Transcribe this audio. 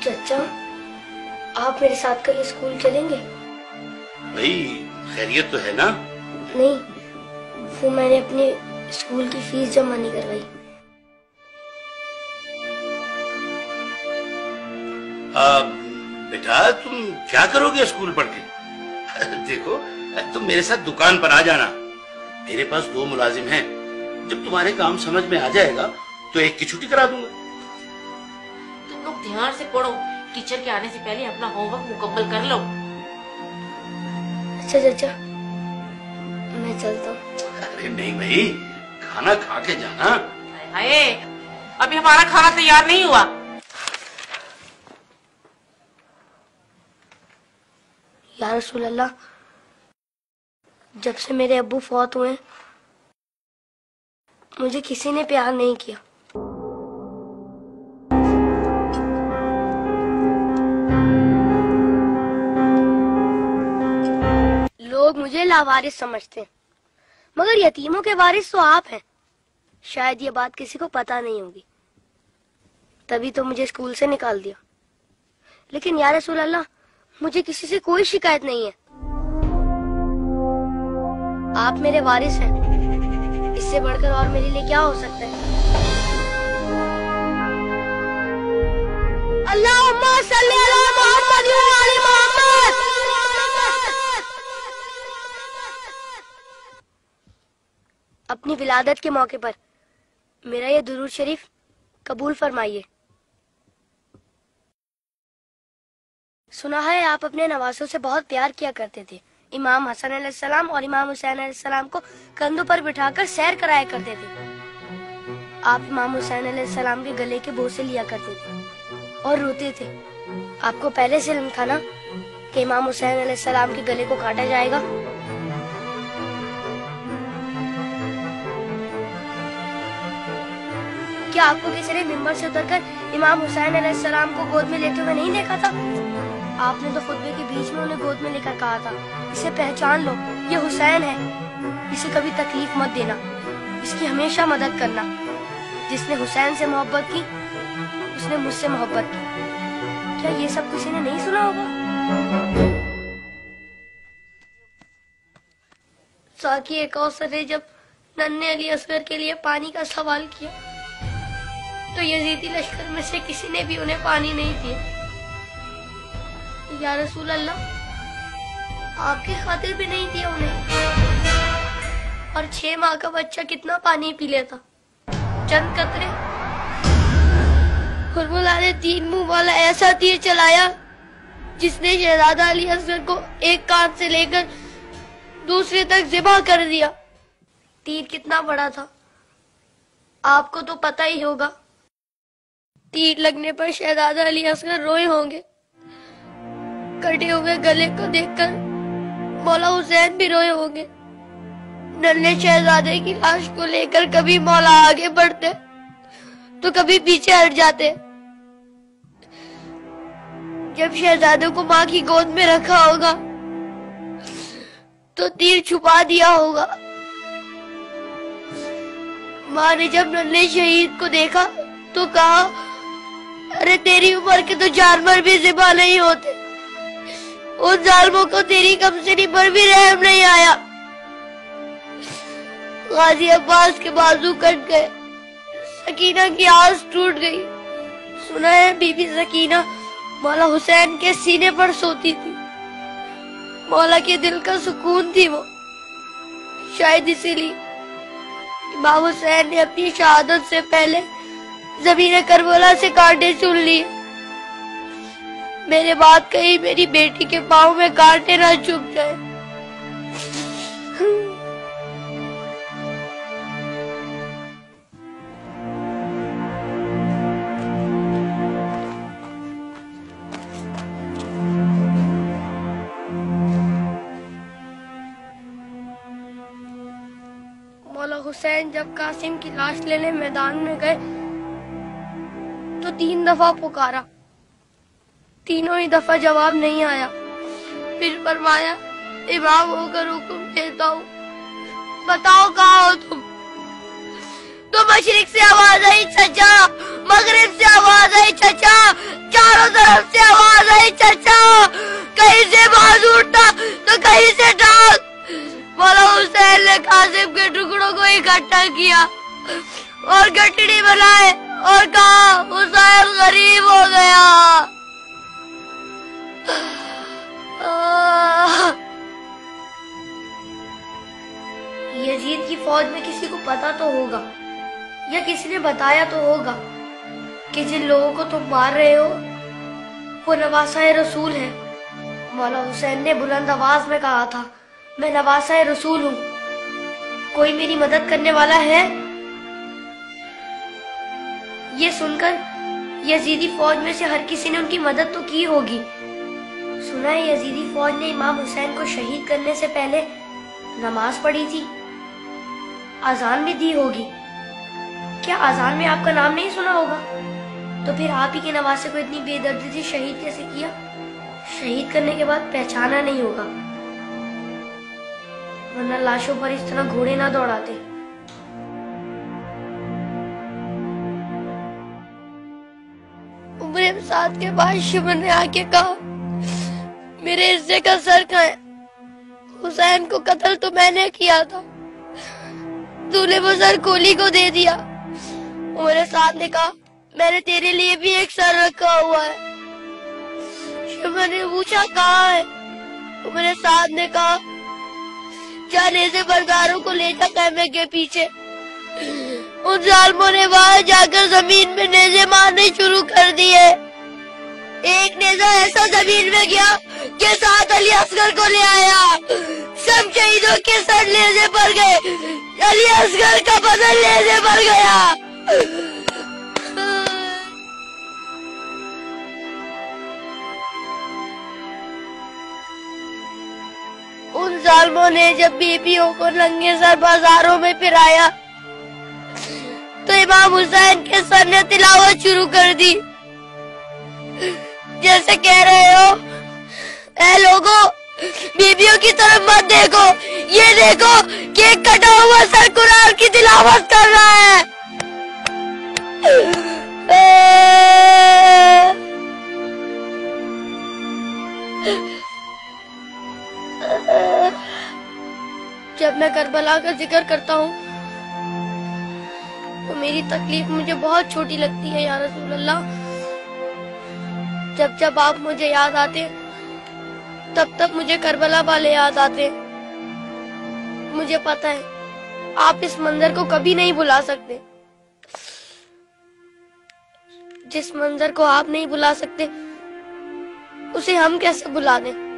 चाचा, आप मेरे साथ कल स्कूल चलेंगे? भाई खैरियत तो है ना? नहीं, वो मैंने अपने स्कूल की फीस जमा नहीं करवाई। बेटा तुम क्या करोगे स्कूल पढ़ के? देखो तुम मेरे साथ दुकान पर आ जाना, मेरे पास 2 मुलाजिम हैं। जब तुम्हारे काम समझ में आ जाएगा तो एक की छुट्टी करा दूंगा। तुम लोग ध्यान से पढ़ो, टीचर के आने से पहले अपना होमवर्क मुकम्मल कर लो। अच्छा चाचा, मैं चलता हूँ। अरे नहीं भाई, खाना खा के जाना। हाय, अभी हमारा खाना तैयार नहीं हुआ। या रसूल अल्लाह, जब से मेरे अब्बू फौत हुए मुझे किसी ने प्यार नहीं किया। लोग मुझे लावारिस समझते हैं, मगर यतीमों के वारिस तो आप हैं। शायद ये बात किसी को पता नहीं होगी, तभी तो मुझे स्कूल से निकाल दिया। लेकिन या रसूल अल्लाह, मुझे किसी से कोई शिकायत नहीं है। आप मेरे वारिस हैं, इससे बढ़कर और मेरे लिए क्या हो सकता है? अल्लाहुम्मा सल्ली अला मुहम्मद व आले मोहम्मद। अपनी विलादत के मौके पर मेरा ये दुरूद शरीफ कबूल फरमाइए। सुना है आप अपने नवासों से बहुत प्यार किया करते थे। इमाम हसन अलैहिस्सलाम और इमाम हुसैन अलैहिस्सलाम को कंधों पर बिठाकर सैर कराया करते थे। आप इमाम हुसैन अलैहिस्सलाम के गले के बोसे लिया करते थे और रोते थे। आपको पहले से इल्म था ना कि इमाम हुसैन अलैहिस्सलाम के गले को काटा जाएगा? क्या आपको किसी ने मिंबर से उतरकर इमाम हुसैन अलैहिस्सलाम को गोद में लेते हुए नहीं देखा था? आपने तो खुतबे के बीच में उन्हें गोद में लेकर कहा था, इसे पहचान लो, ये हुसैन है, इसे कभी तकलीफ मत देना, इसकी हमेशा मदद करना। जिसने हुसैन से मोहब्बत की उसने मुझसे मोहब्बत की। क्या ये सब किसी ने नहीं सुना होगा? साकी कौसर ने जब नन्हे अली असगर के लिए पानी का सवाल किया तो यजीदी लश्कर में से किसी ने भी उन्हें पानी नहीं दिया। या रसूल अल्लाह, आपकी खातिर भी नहीं दिया उन्हें। और 6 माह का बच्चा कितना पानी पी लेता? चंद कतरे। हुर्मुला ने 3 मुंह वाला ऐसा तीर चलाया जिसने शहजादा अली असगर को एक कान से लेकर दूसरे तक ज़िबा कर दिया। तीर कितना बड़ा था आपको तो पता ही होगा। तीर लगने पर शहजादा अली असगर रोए होंगे। कटे हुए गले को देखकर मौला हुसैन भी रोए होंगे। नन्हे शहजादे की लाश को लेकर कभी मौला आगे बढ़ते तो कभी पीछे हट जाते। जब शहजादे को माँ की गोद में रखा होगा तो तीर छुपा दिया होगा। माँ ने जब नन्हे शहीद को देखा तो कहा, अरे तेरी उम्र के तो जानवर भी ज़िबा नहीं होते, उन जालिमों को तेरी कमसिनी पर भी रहम नहीं आया। गाजी अब्बास के बाजू कट गए, सकीना की आस टूट गई। सुना है बीबी सकीना मौला हुसैन के सीने पर सोती थी। मौला के दिल का सुकून थी वो। शायद इसीलिए इमाम हुसैन ने अपनी शहादत से पहले ज़मीन करबला से कांटे चुन लिए। मेरे बात कही मेरी बेटी के पाँव में कांटे ना चुभ जाए। मौला हुसैन जब कासिम की लाश लेने मैदान में गए तो 3 दफा पुकारा, तीनों ही दफा जवाब नहीं आया। फिर फरमाया, इमाम होकर हुक्म देता हूँ, बताओ कहाँ हो तुम? तो मशरिक से आवाज आई चचा, मगरिब से आवाज आई चचा, चारों तरफ यहीं से डाल। मौला हुसैन ने कासिम के टुकड़ों को इकट्ठा किया और गठड़ी बनाए और कहा हुसैन गरीब हो गया। यजीद की फौज में किसी को पता तो होगा या किसी ने बताया तो होगा कि जिन लोगों को तुम मार रहे हो वो नवासा रसूल है। मौला हुसैन ने बुलंद आवाज में कहा था, मैं नवासा रसूल हूँ, कोई मेरी मदद करने वाला है? ये सुनकर यजीदी फौज में से हर किसी ने उनकी मदद तो की होगी। सुना है यजीदी फौज ने इमाम हुसैन को शहीद करने से पहले नमाज पढ़ी थी, अजान भी दी होगी। क्या अजान में आपका नाम नहीं सुना होगा? तो फिर आप ही के नवासे को इतनी बेदर्दी से शहीद कैसे किया? शहीद करने के बाद पहचाना नहीं होगा, वरना लाशों पर इस तरह घोड़े ना दौड़ाते। उम्र साथ के बाद शिमर ने आके कहा, मेरे हिस्से का सर कहाँ है? हुसैन को कत्ल तो मैंने किया था, तूने वो सर कोली को दे दिया। उमर साथ ने कहा, मैंने तेरे लिए भी एक सर रखा हुआ है। शिमर ने पूछा कहाँ है? उमर साथ ने कहा, जाने से बरदारों को ले जा कैमे के पीछे। उन जालिमों ने वहां जाकर जमीन में नेज़े मारने शुरू कर दिए। एक नेज़ा ऐसा जमीन में गया कि साथ अली असगर को ले आया। सब शहीदों के सर नेज़े पर गए, अली असगर का बदन नेज़े पर गया। उन जालिमों ने जब बीबियों को नंगे सर बाजारों में फिराया तो इमाम हुसैन के सर ने तिलावत शुरू कर दी, जैसे कह रहे हो, ऐ लोगों, बीबियों की तरफ मत देखो, ये देखो कि एक कटा हुआ सर कुरान की तिलावत कर रहा है। जब मैं करबला का जिक्र करता हूँ तो मेरी तकलीफ मुझे बहुत छोटी लगती है या रसूल अल्लाह। जब जब आप मुझे याद आते तब तब मुझे करबला वाले याद आते। मुझे पता है आप इस मंजर को कभी नहीं भुला सकते। जिस मंजर को आप नहीं भुला सकते उसे हम कैसे भुला दें?